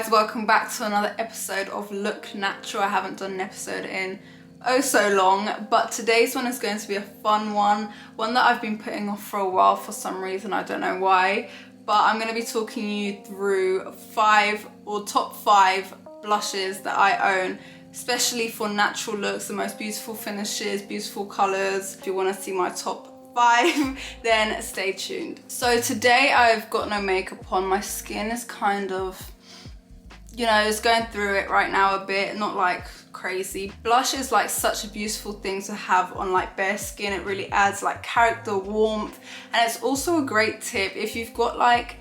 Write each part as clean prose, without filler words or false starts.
guys, welcome back to another episode of Look Natural. I haven't done an episode in oh so long, but today's one is going to be a fun one that I've been putting off for a while for some reason, I don't know why, but I'm going to be talking you through top 5 blushes that I own, especially for natural looks, the most beautiful finishes, beautiful colours. If you want to see my top 5, then stay tuned. So today I've got no makeup on. My skin is kind of, you know, it's going through it right now a bit, not like crazy. Blush is like such a beautiful thing to have on like bare skin. It really adds like character, warmth, and it's also a great tip if you've got like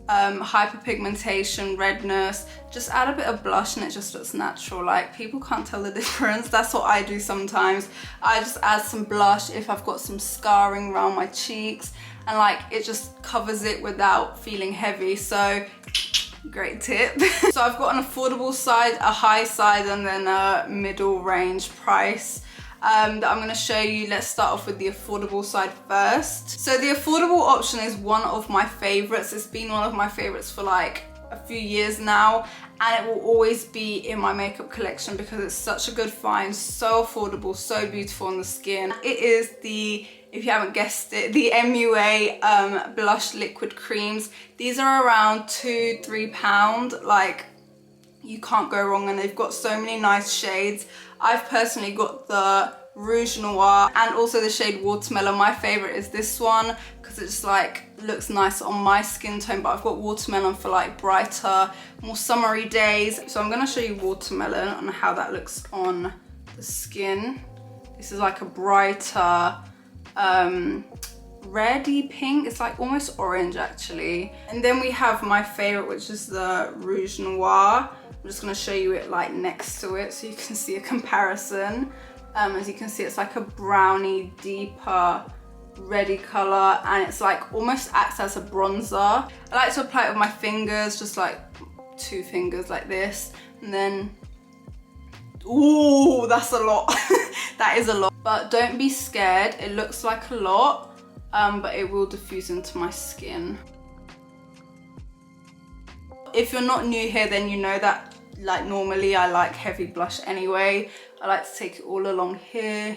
hyperpigmentation, redness, just add a bit of blush and it just looks natural. Like, people can't tell the difference. That's what I do sometimes. I just add some blush if I've got some scarring around my cheeks, and like it just covers it without feeling heavy. So great tip. So I've got an affordable side, a high side, and then a middle range price that I'm going to show you. Let's start off with the affordable side first. So the affordable option is one of my favorites. It's been one of my favorites for like a few years now, and it will always be in my makeup collection because it's such a good find, so affordable, so beautiful on the skin. It is the, if you haven't guessed it, the MUA blush liquid creams. These are around £2–3. Like, you can't go wrong, and they've got so many nice shades. I've personally got the Rouge Noir and also the shade Watermelon. My favorite is this one because it just like looks nice on my skin tone, but I've got Watermelon for like brighter, more summery days. So I'm going to show you Watermelon and how that looks on the skin. This is like a brighter reddy pink. It's like almost orange actually. And then we have my favorite, which is the Rouge Noir. I'm just going to show you it like next to it so you can see a comparison. As you can see, it's like a brownie, deeper, reddy color, and it's like almost acts as a bronzer. I like to apply it with my fingers, just like 2 fingers like this, and then, ooh, that's a lot. That is a lot, but don't be scared. It looks like a lot, but it will diffuse into my skin. If you're not new here, then you know that like normally I like heavy blush anyway. I like to take it all along here,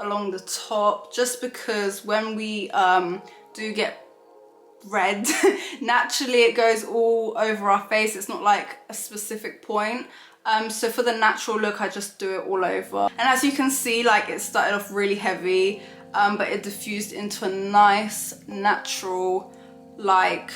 along the top, just because when we do get red, naturally it goes all over our face. It's not like a specific point. So for the natural look, I just do it all over. And as you can see, like it started off really heavy, but it diffused into a nice, natural, like,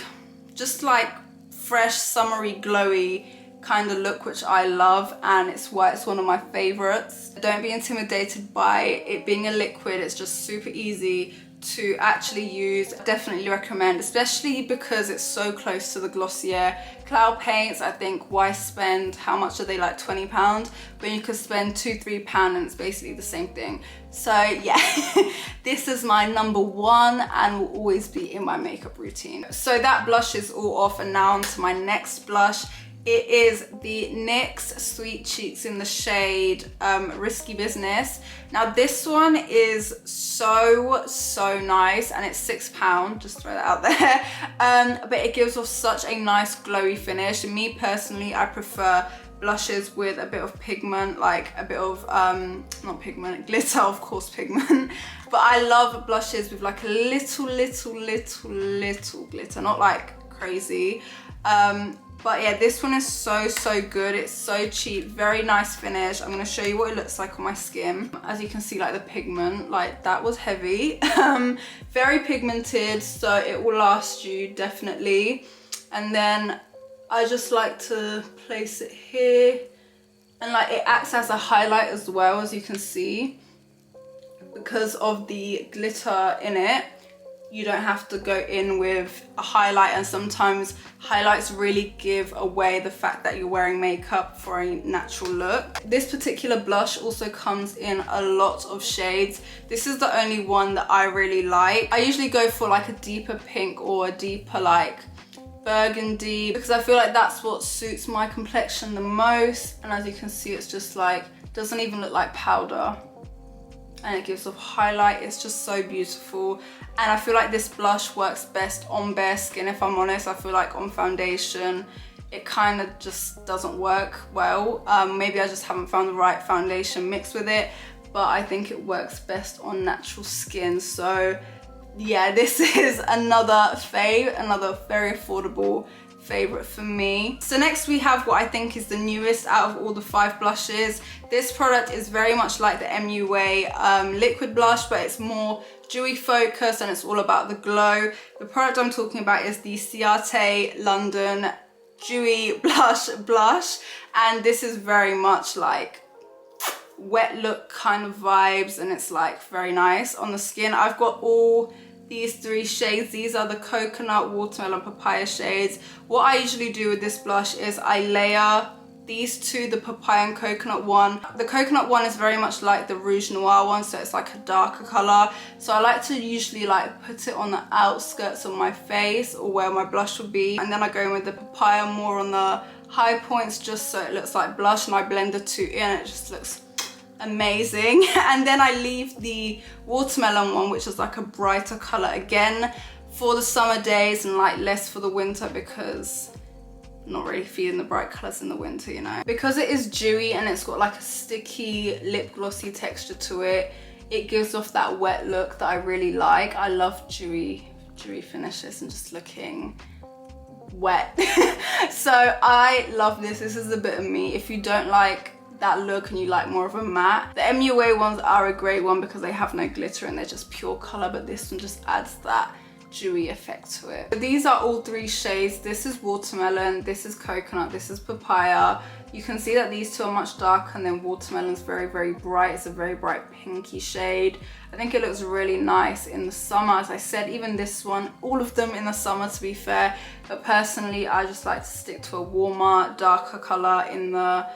just like fresh, summery, glowy kind of look, which I love, and it's why it's one of my favorites. Don't be intimidated by it being a liquid. It's just super easy to actually use. Definitely recommend, especially because it's so close to the Glossier cloud paints. I think why spend, how much are they, like £20, when you could spend £2–3 and it's basically the same thing. So yeah, this is my number 1 and will always be in my makeup routine. So that blush is all off, and now on to my next blush. It is the NYX Sweet Cheeks in the shade Risky Business. Now this one is so nice, and it's £6, just throw that out there. But it gives off such a nice glowy finish. And me personally, I prefer blushes with a bit of pigment, like a bit of, not pigment, glitter, of course pigment. But I love blushes with like a little glitter, not like crazy. But yeah, this one is so good. It's so cheap, very nice finish. I'm going to show you what it looks like on my skin. As you can see, like the pigment, like that was heavy. Very pigmented, so it will last you definitely. And then I just like to place it here, and like it acts as a highlight as well, as you can see, because of the glitter in it. You don't have to go in with a highlight, and sometimes highlights really give away the fact that you're wearing makeup for a natural look. This particular blush also comes in a lot of shades. This is the only one that I really like. I usually go for like a deeper pink or a deeper like burgundy, because I feel like that's what suits my complexion the most. And as you can see, it's just like, doesn't even look like powder. and it gives off highlight. It's just so beautiful, and I feel like this blush works best on bare skin. If I'm honest, I feel like on foundation it kind of just doesn't work well. Maybe I just haven't found the right foundation mixed with it, but I think it works best on natural skin. So yeah, this is another fave, another very affordable favorite for me. So next we have what I think is the newest out of all the 5 blushes. This product is very much like the MUA liquid blush, but it's more dewy focus and it's all about the glow. The product I'm talking about is the CIATE London Dewy Blush, and this is very much like wet look kind of vibes, and it's like very nice on the skin. I've got all these 3 shades. These are the coconut, watermelon, papaya shades. What I usually do with this blush is I layer these 2, the papaya and coconut one. The coconut one is very much like the Rouge Noir one, so it's like a darker color. So I like to usually like put it on the outskirts of my face or where my blush would be, and then I go in with the papaya more on the high points just so it looks like blush, and I blend the 2 in and it just looks amazing. And then I leave the watermelon one, which is like a brighter color, again for the summer days and like less for the winter, because I'm not really feeling the bright colors in the winter, you know. Because it is dewy and it's got like a sticky lip glossy texture to it, it gives off that wet look that I really like. I love dewy finishes and just looking wet. So I love this. This is a bit of me. If you don't like that look and you like more of a matte, the MUA ones are a great one because they have no glitter and they're just pure color, but this one just adds that dewy effect to it. These are all 3 shades. This is watermelon, this is coconut, this is papaya. You can see that these 2 are much darker, and then watermelon's very, very bright. It's a very bright pinky shade. I think it looks really nice in the summer. As I said, even this one, all of them in the summer to be fair, but personally I just like to stick to a warmer, darker color in the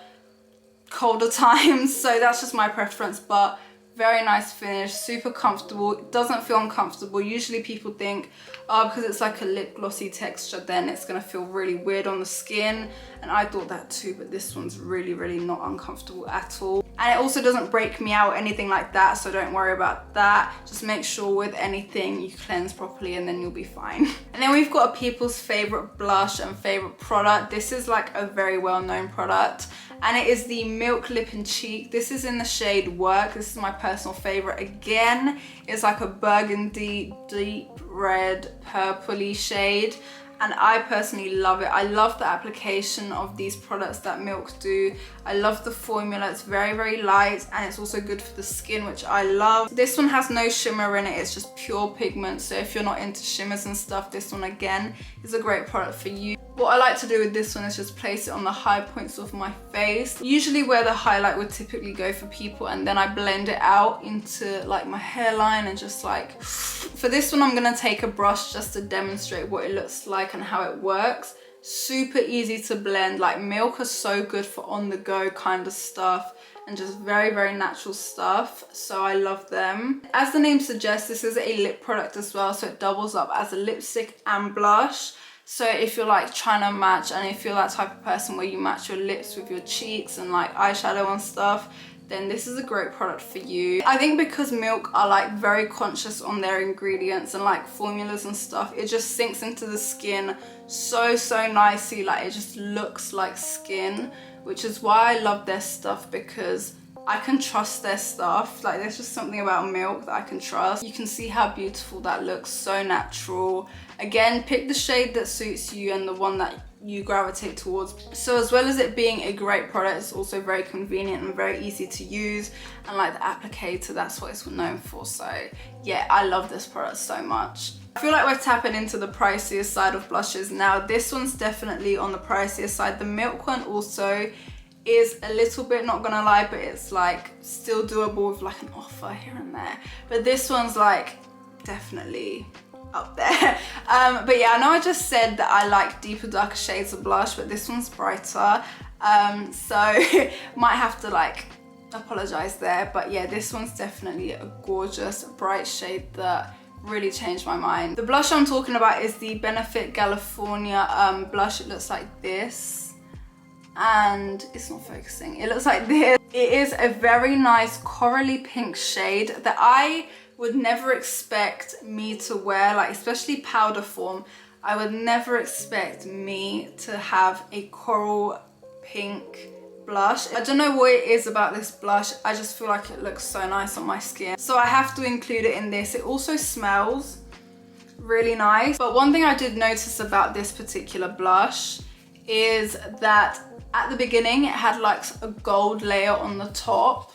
colder times, so that's just my preference. But very nice finish, super comfortable. It doesn't feel uncomfortable. Usually people think, oh, because it's like a lip glossy texture, then it's gonna feel really weird on the skin, and I thought that too, but this one's really, really not uncomfortable at all. And it also doesn't break me out or anything like that, so don't worry about that. Just make sure with anything you cleanse properly and then you'll be fine. And then we've got a people's favorite blush and favorite product. This is like a very well-known product, and it is the Milk Lip and Cheek. This is in the shade Work. This is my personal favorite. Again, it's like a burgundy, deep red, purpley shade, and I personally love it. I love the application of these products that Milk do. I love the formula. It's very, very light, and it's also good for the skin, which I love. This one has no shimmer in it. It's just pure pigment, so if you're not into shimmers and stuff, this one again is a great product for you. What I like to do with this one is just place it on the high points of my face, usually where the highlight would typically go for people, and then I blend it out into like my hairline, and just like, for this one I'm gonna take a brush just to demonstrate what it looks like and how it works. Super easy to blend. Like Milk are so good for on the go kind of stuff, and just very, very natural stuff, so I love them. As the name suggests, this is a lip product as well, so it doubles up as a lipstick and blush. So if you're like trying to match, and if you're that type of person where you match your lips with your cheeks and like eyeshadow and stuff, then this is a great product for you. I think because Milk are like very conscious on their ingredients and like formulas and stuff, it just sinks into the skin so nicely. Like it just looks like skin, which is why I love their stuff, because I can trust their stuff. Like there's just something about Milk that I can trust. You can see how beautiful that looks, so natural. Again, pick the shade that suits you and the one that you gravitate towards. So as well as it being a great product, it's also very convenient and very easy to use, and like the applicator, that's what it's known for. So yeah, I love this product so much. I feel like we're tapping into the pricier side of blushes now. This one's definitely on the pricier side. The Milk one also is a little bit, not gonna lie, but it's like still doable with like an offer here and there. But this one's like definitely up there. But yeah, I know I just said that I like deeper, darker shades of blush, but this one's brighter. So might have to like apologize there. But yeah, this one's definitely a gorgeous, bright shade that really changed my mind. The blush I'm talking about is the Benefit California blush. It looks like this, and it's not focusing. It looks like this. It is a very nice corally pink shade that I would never expect me to wear, like especially powder form, I would never expect me to have a coral pink blush. I don't know what it is about this blush, I just feel like it looks so nice on my skin. So I have to include it in this. It also smells really nice. But one thing I did notice about this particular blush is that at the beginning it had like a gold layer on the top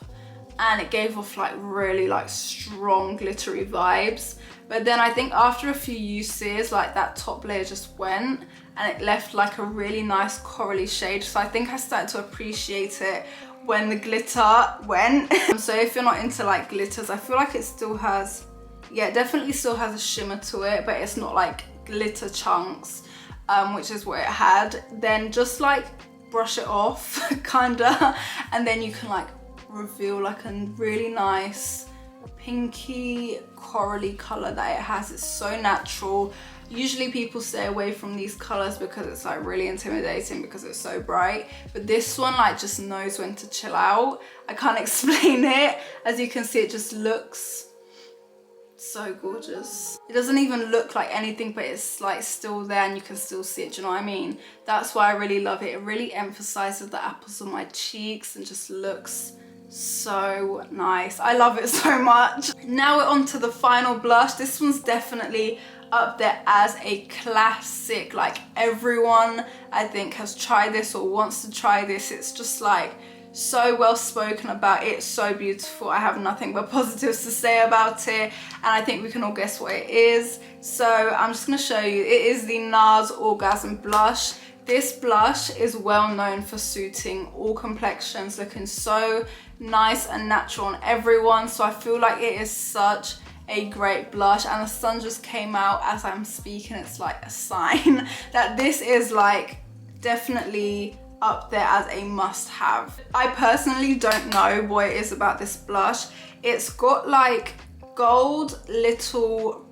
and it gave off like really like strong glittery vibes. But then I think after a few uses, like that top layer just went and it left like a really nice corally shade. So I think I started to appreciate it when the glitter went. So if you're not into like glitters, I feel like it still has, yeah, it definitely still has a shimmer to it, but it's not like glitter chunks, which is what it had. Then just like brush it off kinda, and then you can like reveal like a really nice pinky corally color that it has. It's so natural. Usually people stay away from these colors because it's like really intimidating because it's so bright, but this one like just knows when to chill out. I can't explain it. As you can see, it just looks so gorgeous. It doesn't even look like anything, but it's like still there and you can still see it. Do you know what I mean? That's why I really love it. It really emphasizes the apples on my cheeks and just looks so nice. I love it so much. Now we're on to the final blush. This one's definitely up there as a classic. Like everyone I think has tried this or wants to try this. It's just like so well spoken about. It's so beautiful. I have nothing but positives to say about it, and I think we can all guess what it is. So I'm just going to show you. It is the NARS Orgasm blush. This blush is well known for suiting all complexions, looking so nice and natural on everyone. So I feel like it is such a great blush, and the sun just came out as I'm speaking. It's like a sign that this is like definitely up there as a must-have. I personally don't know what it is about this blush. It's got like gold, little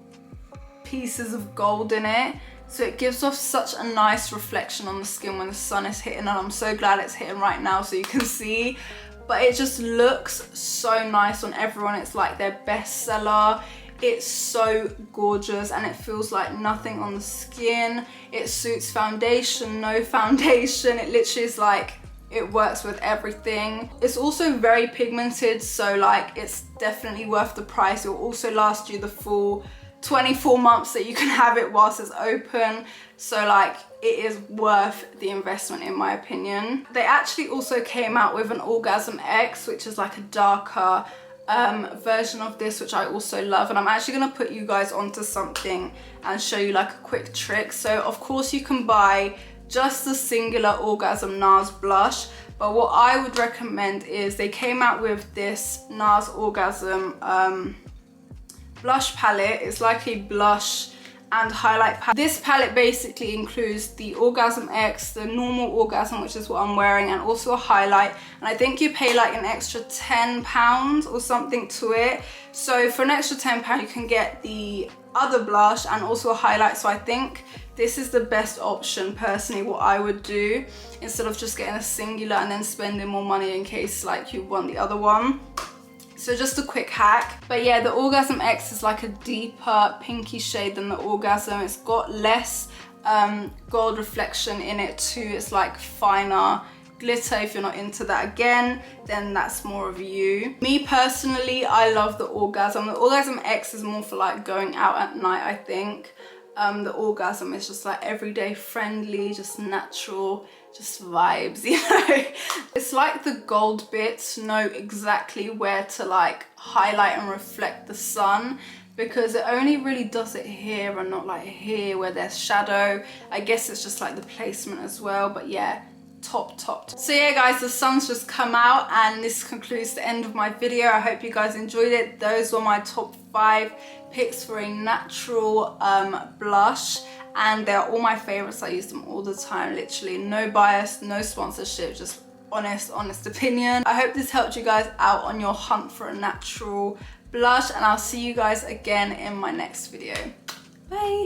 pieces of gold in it, so it gives off such a nice reflection on the skin when the sun is hitting, and I'm so glad it's hitting right now so you can see. But it just looks so nice on everyone. It's like their bestseller. It's so gorgeous and it feels like nothing on the skin. It suits foundation, no foundation. It literally is like, it works with everything. It's also very pigmented, so like it's definitely worth the price. It will also last you the full 24 months that you can have it whilst it's open. So like it is worth the investment in my opinion. They actually also came out with an Orgasm X, which is like a darker version of this, which I also love, and I'm actually going to put you guys onto something and show you like a quick trick. So of course you can buy just the singular Orgasm NARS blush, but what I would recommend is they came out with this NARS Orgasm blush palette. It's like a blush and highlight palette. This palette basically includes the Orgasm X, the normal Orgasm, which is what I'm wearing, and also a highlight, and I think you pay like an extra £10 or something to it. So for an extra £10 you can get the other blush and also a highlight. So I think this is the best option personally, what I would do, instead of just getting a singular and then spending more money in case like you want the other one. So just a quick hack. But yeah, the Orgasm X is like a deeper pinky shade than the Orgasm. It's got less gold reflection in it too. It's like finer glitter. If you're not into that, again, then that's more of you. Me personally, I love the Orgasm. The Orgasm X is more for like going out at night, I think. The Orgasm is just like everyday friendly, just natural, just vibes, you know. It's like the gold bits know exactly where to like highlight and reflect the sun, because it only really does it here and not like here where there's shadow. I guess it's just like the placement as well, but yeah, top. So yeah guys, the sun's just come out and this concludes the end of my video. I hope you guys enjoyed it. Those were my top 5 picks for a natural blush, and they're all my favorites. I use them all the time, literally. No bias, no sponsorship, just honest opinion. I hope this helped you guys out on your hunt for a natural blush, and I'll see you guys again in my next video. Bye.